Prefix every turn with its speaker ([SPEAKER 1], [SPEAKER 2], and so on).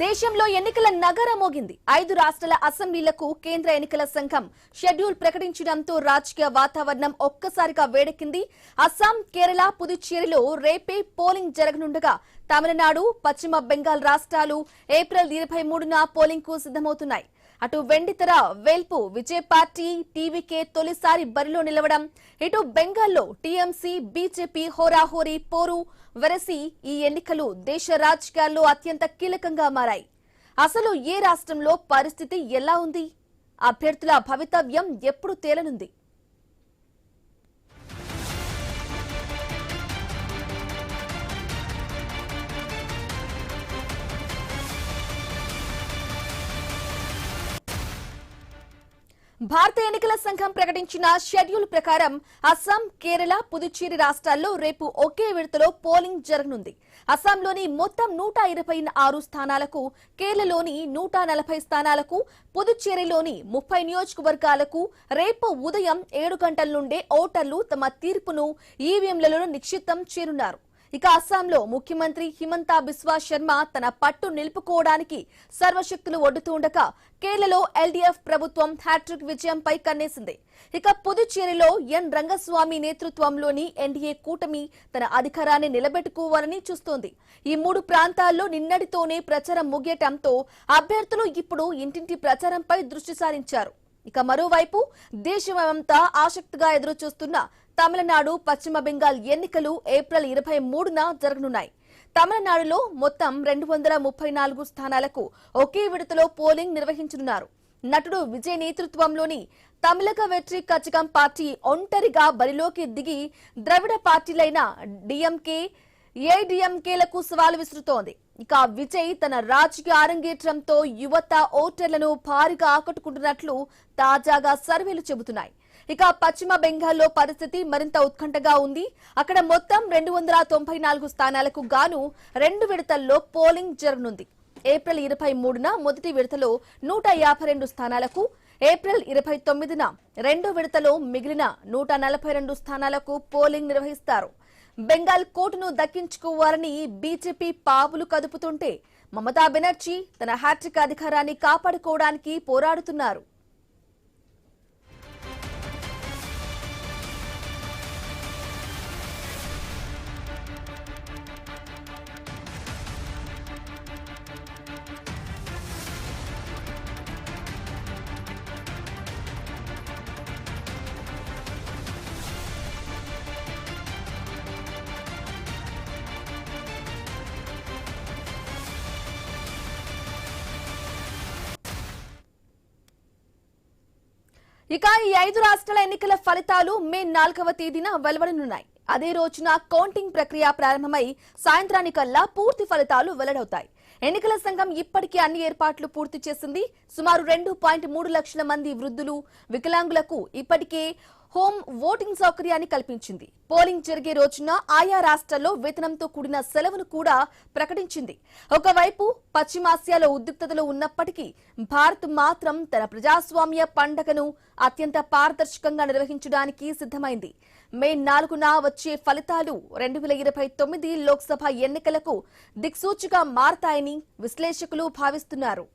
[SPEAKER 1] దేశంలో ఎన్నికల నగరం మోగింది. 5 రాష్ట్రాల అసెంబ్లీలకు కేంద్ర ఎన్నికల సంఘం షెడ్యూల్ ప్రకటించడంతో రాజకీయ వాతావరణం ఒక్కసారిగా వేడెక్కింది. అస్సాం, కేరళ, పుదుచ్చేరిలో రేపే పోలింగ్ జరగనుండగా తమిళనాడు, పశ్చిమ బెంగాల్ రాష్ట్రాలు ఏప్రిల్ 23న పోలింగ్ కు సిద్ధమవుతున్నాయి. అటు వెండితెర వేల్పు విజయ్ పార్టీ టీవీకే తొలిసారి బరిలో నిలవడం, ఇటు బెంగాల్లో టీఎంసీ బీజేపీ హోరాహోరీ పోరు వెరసి ఈ ఎన్నికలు దేశ రాజకీయాల్లో అత్యంత కీలకంగా మారాయి. అసలు ఏ రాష్ట్రంలో పరిస్థితి ఎలా ఉంది? అభ్యర్థుల భవితవ్యం ఎప్పుడు తేలనుంది? భారత ఎన్నికల సంఘం ప్రకటించిన షెడ్యూల్ ప్రకారం అస్సాం, కేరళ, పుదుచ్చేరి రాష్ట్రాల్లో రేపు ఒకే విడతలో పోలింగ్ జరగనుంది. అస్సాంలోని మొత్తం 126 స్థానాలకు, కేరళలోని 140 స్థానాలకు, పుదుచ్చేరిలోని 30 నియోజకవర్గాలకు రేపు ఉదయం 7 గంటల నుండే ఓటర్లు తమ తీర్పును ఈవీఎంలలో నిక్షిప్తం చేయనున్నారు. ఇక అస్సాంలో ముఖ్యమంత్రి హిమంతా బిస్వా శర్మ తన పట్టు నిలుపుకోవడానికి సర్వశక్తులు ఒడ్డుతుండగా, కేరళలో ఎల్డీఎఫ్ ప్రభుత్వం హ్యాట్రిక్ విజయంపై కన్నేసింది. ఇక పుదుచ్చేరిలో ఎన్ రంగస్వామి నేతృత్వంలోని ఎన్డీఏ కూటమి తన అధికారాన్ని నిలబెట్టుకోవాలని చూస్తోంది. ఈ 3 ప్రాంతాల్లో నిన్నటితోనే ప్రచారం ముగియటంతో అభ్యర్థులు ఇప్పుడు ఇంటింటి ప్రచారంపై దృష్టి సారించారు. ఇక మరోవైపు దేశమంతా ఆసక్తిగా ఎదురుచూస్తున్న తమిళనాడు, పశ్చిమ బెంగాల్ ఎన్నికలు ఏప్రిల్ 23న జరగనున్నాయి. తమిళనాడులో మొత్తం 234 స్థానాలకు ఒకే విడతలో పోలింగ్ నిర్వహించనున్నారు. నటుడు విజయ్ నేతృత్వంలోని తమిళక వెట్రి కజగం పార్టీ ఒంటరిగా బరిలోకి దిగి ద్రవిడ పార్టీలైన డీఎంకే, ఏడీఎంకేలకు సవాల్ విసురుతోంది. ఇక విజయ్ తన రాజకీయ అరంగేట్రంతో యువత ఓటర్లను భారీగా ఆకట్టుకుంటున్నట్లు తాజాగా సర్వేలు చెబుతున్నాయి. ఇక పశ్చిమ బెంగాల్లో పరిస్థితి మరింత ఉత్కంఠగా ఉంది. అక్కడ మొత్తం 294 స్థానాలకు గాను 2 విడతల్లో పోలింగ్ జరగనుంది. ఏప్రిల్ 23న మొదటి విడతలో 152 స్థానాలకు, ఏప్రిల్ 29న రెండో విడతలో మిగిలిన 142 స్థానాలకు పోలింగ్ నిర్వహిస్తారు. బెంగాల్ కోటును దక్కించుకోవాలని బీజేపీ పావులు కదుపుతుంటే, మమతా బెనర్జీ తన హ్యాట్రిక్ అధికారాన్ని కాపాడుకోవడానికి పోరాడుతున్నారు. ఇక ఈ 5 రాష్ట్రాల ఎన్నికల ఫలితాలు మే 4వ తేదీన వెలువడనున్నాయి. అదే రోజున కౌంటింగ్ ప్రక్రియ ప్రారంభమై సాయంత్రానికల్లా పూర్తి ఫలితాలు వెల్లడవుతాయి. ఎన్నికల సంఘం ఇప్పటికే అన్ని ఏర్పాట్లు పూర్తి చేసింది. సుమారు 2.3 లక్షల మంది వృద్ధులు, వికలాంగులకు ఇప్పటికే హోమ్ ఓటింగ్ సౌకర్యాన్ని కల్పించింది. పోలింగ్ జరిగే రోజున ఆయా రాష్ట్రాల్లో వేతనంతో కూడిన సెలవును కూడా ప్రకటించింది. ఒకవైపు పశ్చిమాసియాలో ఉద్రిక్తతలు ఉన్నప్పటికీ భారత్ మాత్రం తన ప్రజాస్వామ్య పండుగను అత్యంత పారదర్శకంగా నిర్వహించడానికి సిద్ధమైంది. మే 4న వచ్చే ఫలితాలు 2029 లోక్సభ ఎన్నికలకు దిక్సూచిగా మారతాయని విశ్లేషకులు భావిస్తున్నారు.